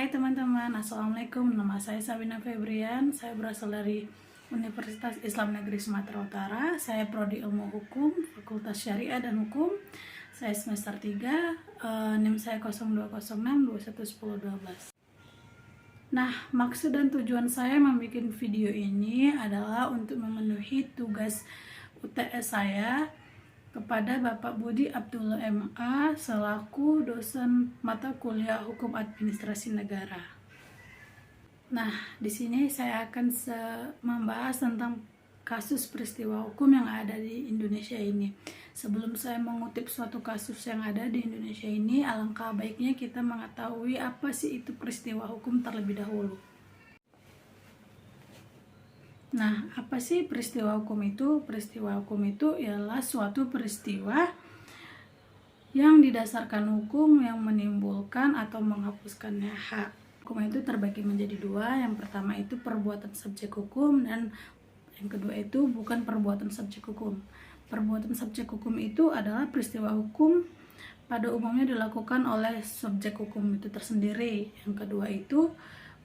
Hai teman-teman, Assalamualaikum. Nama saya Sabina Febrian. Saya berasal dari Universitas Islam Negeri Sumatera Utara. Saya prodi Ilmu Hukum, Fakultas Syariah dan Hukum. Saya semester 3, NIM saya 0206211012. Nah, maksud dan tujuan saya membuat video ini adalah untuk memenuhi tugas UTS saya kepada Bapak Budi Abdullah MA selaku dosen mata kuliah Hukum Administrasi Negara. Nah, di sini saya akan membahas tentang kasus peristiwa hukum yang ada di Indonesia ini. Sebelum saya mengutip suatu kasus yang ada di Indonesia ini, alangkah baiknya kita mengetahui apa sih itu peristiwa hukum terlebih dahulu. Nah, apa sih peristiwa hukum itu? Peristiwa hukum itu ialah suatu peristiwa yang didasarkan hukum yang menimbulkan atau menghapuskannya hak. Hukum itu terbagi menjadi dua. Yang pertama itu perbuatan subjek hukum dan yang kedua itu bukan perbuatan subjek hukum. Perbuatan subjek hukum itu adalah peristiwa hukum pada umumnya dilakukan oleh subjek hukum itu tersendiri. Yang kedua itu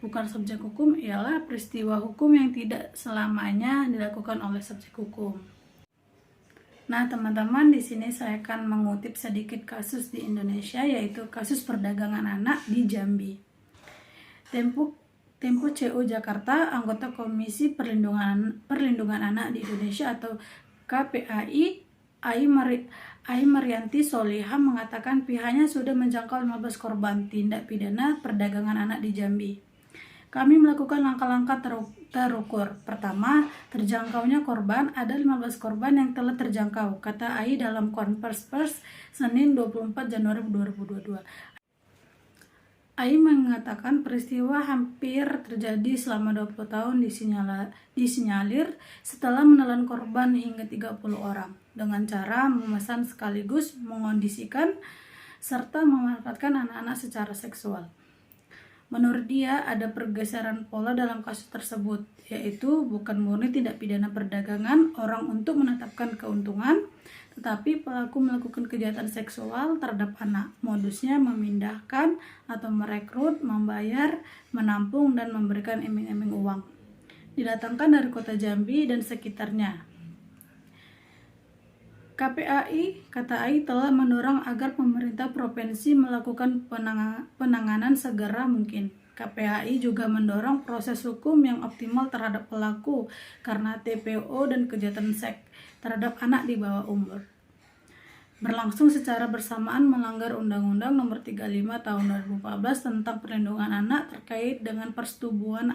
bukan subjek hukum, ialah peristiwa hukum yang tidak selamanya dilakukan oleh subjek hukum. Nah, teman-teman, di sini saya akan mengutip sedikit kasus di Indonesia, yaitu kasus perdagangan anak di Jambi. Tempo CO Jakarta, anggota Komisi Perlindungan Anak di Indonesia atau KPAI, Ai Marianti Soliha mengatakan pihaknya sudah menjangkau 15 korban tindak pidana perdagangan anak di Jambi. Kami melakukan langkah-langkah terukur. Pertama, terjangkaunya korban. Ada 15 korban yang telah terjangkau, kata Ai dalam konferensi pers Senin 24 Januari 2022. Ai mengatakan peristiwa hampir terjadi selama 20 tahun disinyalir setelah menelan korban hingga 30 orang dengan cara memesan sekaligus mengondisikan serta memanfaatkan anak-anak secara seksual. Menurut dia, ada pergeseran pola dalam kasus tersebut, yaitu bukan murni tindak pidana perdagangan orang untuk menetapkan keuntungan, tetapi pelaku melakukan kejahatan seksual terhadap anak. Modusnya memindahkan atau merekrut, membayar, menampung, dan memberikan iming-iming uang. Didatangkan dari kota Jambi dan sekitarnya. KPAI, kata Ai, telah mendorong agar pemerintah provinsi melakukan penanganan segera mungkin. KPAI juga mendorong proses hukum yang optimal terhadap pelaku karena TPO dan kejahatan seks terhadap anak di bawah umur berlangsung secara bersamaan melanggar Undang-Undang Nomor 35 Tahun 2014 tentang Perlindungan Anak terkait dengan persetubuhan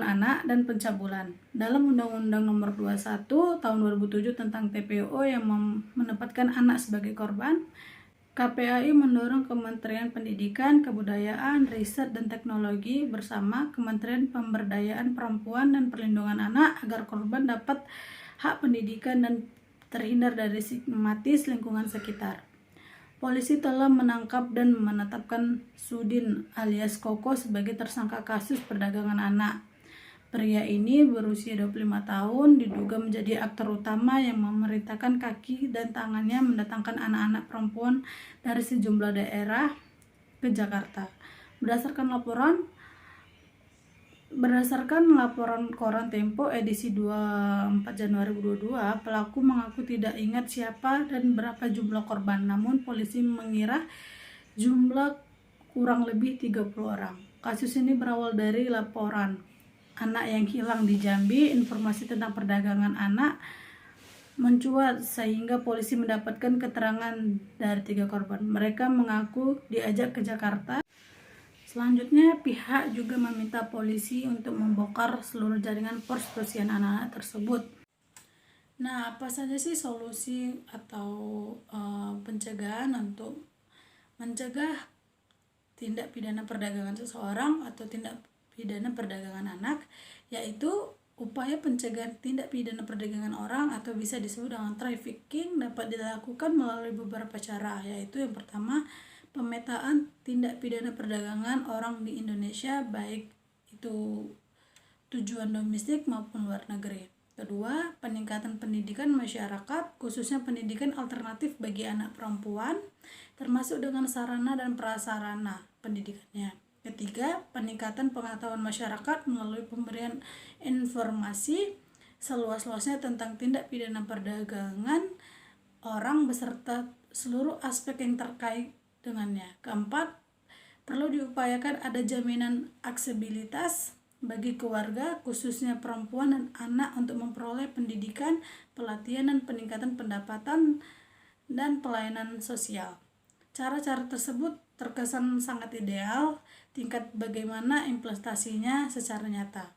anak dan pencabulan. Dalam Undang-Undang Nomor 21 Tahun 2007 tentang TPO yang menempatkan anak sebagai korban, KPAI mendorong Kementerian Pendidikan, Kebudayaan, Riset dan Teknologi bersama Kementerian Pemberdayaan Perempuan dan Perlindungan Anak agar korban dapat hak pendidikan dan terhindar dari stigmatis lingkungan sekitar. Polisi telah menangkap dan menetapkan Sudin alias Koko sebagai tersangka kasus perdagangan anak. Pria ini berusia 25 tahun diduga menjadi aktor utama yang memerintahkan kaki dan tangannya mendatangkan anak-anak perempuan dari sejumlah daerah ke Jakarta. Berdasarkan laporan koran Tempo edisi 24 Januari 2022, pelaku mengaku tidak ingat siapa dan berapa jumlah korban, namun polisi mengira jumlah kurang lebih 30 orang. Kasus ini berawal dari laporan anak yang hilang di Jambi. Informasi tentang perdagangan anak mencuat sehingga polisi mendapatkan keterangan dari 3 korban. Mereka mengaku diajak ke Jakarta. Selanjutnya, pihak juga meminta polisi untuk membongkar seluruh jaringan prostitusi anak-anak tersebut. Nah, apa saja sih solusi atau pencegahan untuk mencegah tindak pidana perdagangan seseorang atau tindak pidana perdagangan anak? Yaitu upaya pencegahan tindak pidana perdagangan orang atau bisa disebut dengan trafficking dapat dilakukan melalui beberapa cara, yaitu yang pertama, pemetaan tindak pidana perdagangan orang di Indonesia, baik itu tujuan domestik maupun luar negeri. Kedua, peningkatan pendidikan masyarakat, khususnya pendidikan alternatif bagi anak perempuan, termasuk dengan sarana dan prasarana pendidikannya. Ketiga, peningkatan pengetahuan masyarakat melalui pemberian informasi seluas-luasnya tentang tindak pidana perdagangan orang beserta seluruh aspek yang terkait dengannya. Keempat, perlu diupayakan ada jaminan aksesibilitas bagi keluarga, khususnya perempuan dan anak, untuk memperoleh pendidikan, pelatihan, dan peningkatan pendapatan dan pelayanan sosial. Cara-cara tersebut terkesan sangat ideal, tingkat bagaimana implementasinya secara nyata.